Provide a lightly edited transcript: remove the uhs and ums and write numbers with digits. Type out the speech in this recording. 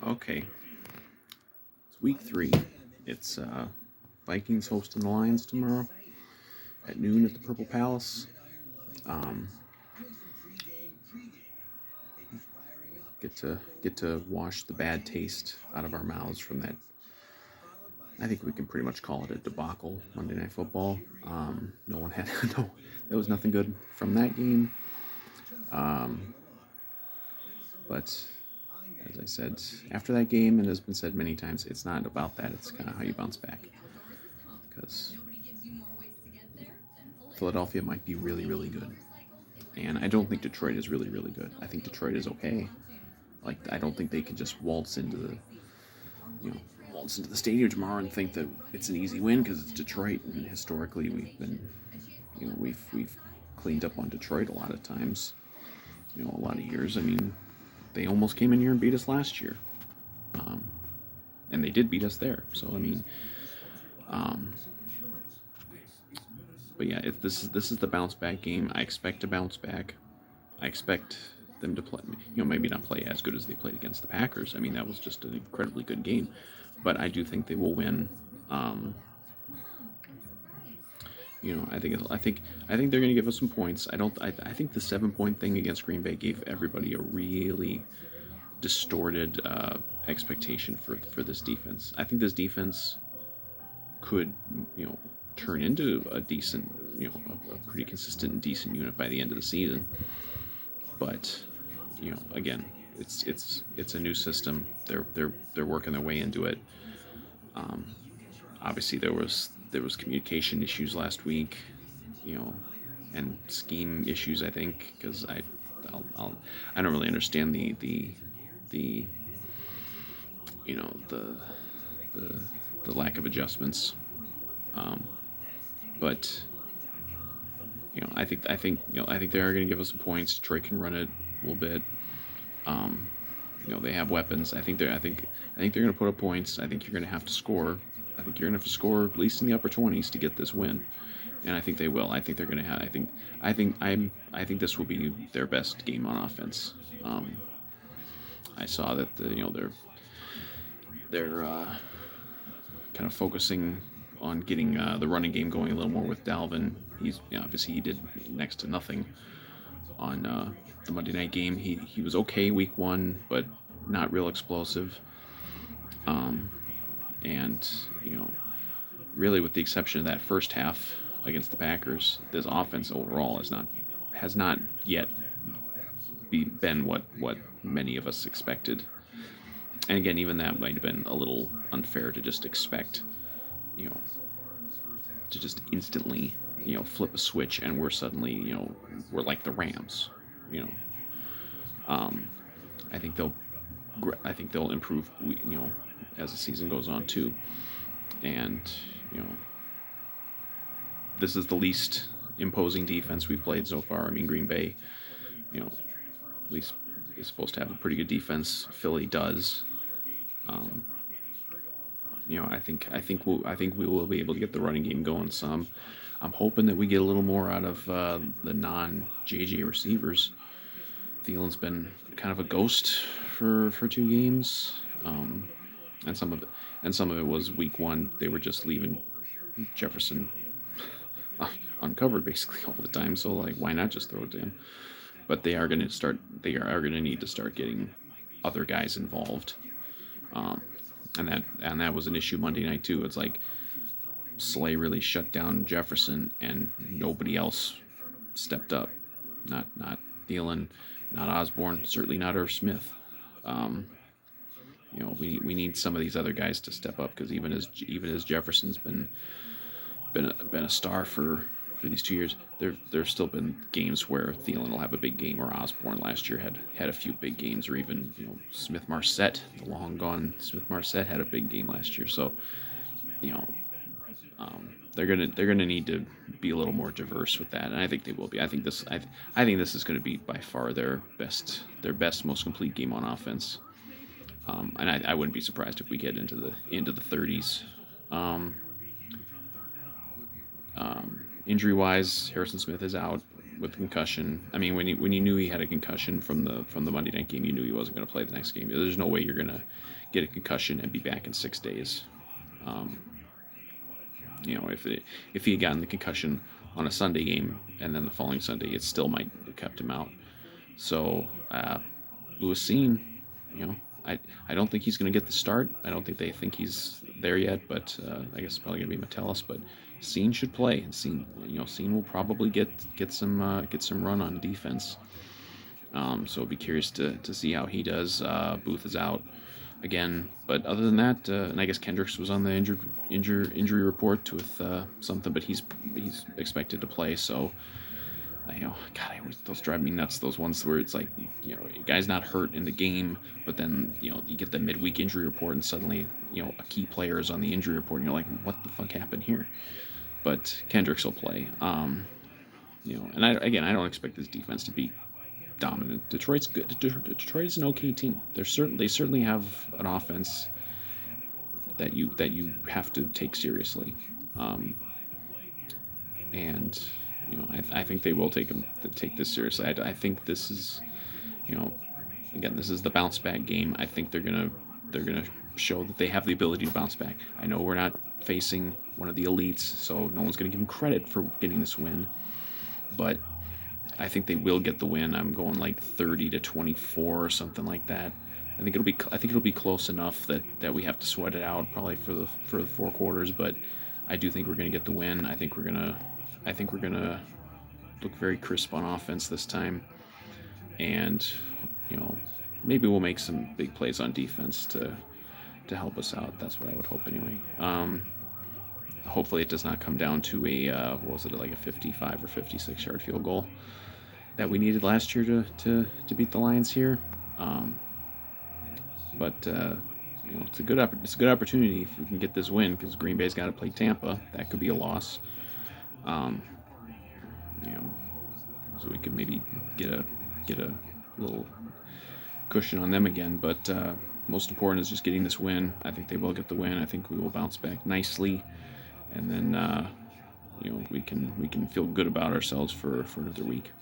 Okay, it's week 3. It's Vikings hosting the Lions tomorrow at noon at the Purple Palace. Um, get to wash the bad taste out of our mouths from that. I think we can pretty much call it a debacle Monday Night Football. No one had no. There was nothing good from that game. But as I said after that game, and has been said many times, it's not about that. It's kind of how you bounce back. Because Philadelphia might be really, really good. And I don't think Detroit is really, really good. I think Detroit is okay. Like, I don't think they can just waltz into the stadium tomorrow and think that it's an easy win because it's Detroit. And historically, we've cleaned up on Detroit a lot of times. A lot of years. I mean, they almost came in here and beat us last year, and they did beat us there. So I mean, but yeah, this is the bounce back game. I expect to bounce back. I expect them to play, maybe not play as good as they played against the Packers. I mean, that was just an incredibly good game, but I do think they will win. I think they're going to give us some points. I think the 7-point thing against Green Bay gave everybody a really distorted expectation for this defense. I think this defense could, turn into a decent, a pretty consistent and decent unit by the end of the season. But, again, it's a new system. They're working their way into it. Obviously, there was communication issues last week, and scheme issues. I think because I don't really understand the the lack of adjustments. But I think they are going to give us some points. Detroit can run it a little bit. They have weapons. I think they're going to put up points. I think you're going to have to score. I think you're going to have to score at least in the upper 20s to get this win, and I think they will. I think they're going to have. I think this will be their best game on offense. I saw that they're kind of focusing on getting the running game going a little more with Dalvin. He's obviously he did next to nothing on the Monday night game. He was okay week 1, but not real explosive. And really with the exception of that first half against the Packers, this offense overall has not yet been what many of us expected. And again, even that might have been a little unfair to just expect, to just instantly, flip a switch and we're suddenly, we're like the Rams, I think they'll improve, as the season goes on too. And, this is the least imposing defense we've played so far. I mean, Green Bay, at least is supposed to have a pretty good defense. Philly does. I think we will be able to get the running game going some. I'm hoping that we get a little more out of the non-JJ receivers. Thielen's been kind of a ghost for 2 games, and some of it was week 1. They were just leaving Jefferson uncovered basically all the time. So like, why not just throw it to him? But they are going to need to start getting other guys involved, and that was an issue Monday night too. It's like Slay really shut down Jefferson, and nobody else stepped up. Not Thielen, not Osborne, certainly not Irv Smith. We need some of these other guys to step up, because even as Jefferson's been a star for these 2 years, there's still been games where Thielen will have a big game, or Osborne last year had a few big games, or even Smith Marset, the long gone Smith Marset, had a big game last year. So they're gonna need to be a little more diverse with that, and I think they will be. I think this is going to be by far their best, most complete game on offense. And I wouldn't be surprised if we get into the 30s. Injury-wise, Harrison Smith is out. with concussion. I mean, when you knew he had a concussion from the Monday night game, you knew he wasn't going to play the next game. There's no way you're going to get a concussion and be back in 6 days. Um, if he had gotten the concussion on a Sunday game and then the following Sunday, it still might have kept him out. So Lewis Cine, you know, I don't think he's going to get the start. I don't think they think he's there yet, but I guess it's probably going to be Metellus. But Cine should play, and Cine will probably get some run on defense. So I'll be curious to see how he does. Booth is out again, but other than that, and I guess Kendricks was on the injury report with something, but he's expected to play. So God, those drive me nuts. Those ones where it's like, guy's not hurt in the game, but then you get the midweek injury report, and suddenly a key player is on the injury report, and you're like, what the fuck happened here? But Kendricks will play. And I don't expect this defense to be dominant. Detroit's good. Detroit's an okay team. They certainly have an offense that you have to take seriously, and I think they will take this seriously. I think this is, again, this is the bounce back game. I think they're gonna show that they have the ability to bounce back. I know we're not facing one of the elites, so no one's gonna give them credit for getting this win, but I think they will get the win. I'm going like 30-24 or something like that. I think it'll be close enough that we have to sweat it out probably for the 4 quarters, but I do think we're gonna get the win. I think we're gonna look very crisp on offense this time, and maybe we'll make some big plays on defense to help us out. That's what I would hope anyway. Hopefully it does not come down to what was it, like a 55 or 56 yard field goal that we needed last year to beat the Lions here. But it's a good opportunity if we can get this win, because Green Bay's got to play Tampa. That could be a loss. So we could maybe get a little cushion on them again. But most important is just getting this win. I think they will get the win. I think we will bounce back nicely, and then we can feel good about ourselves for another week.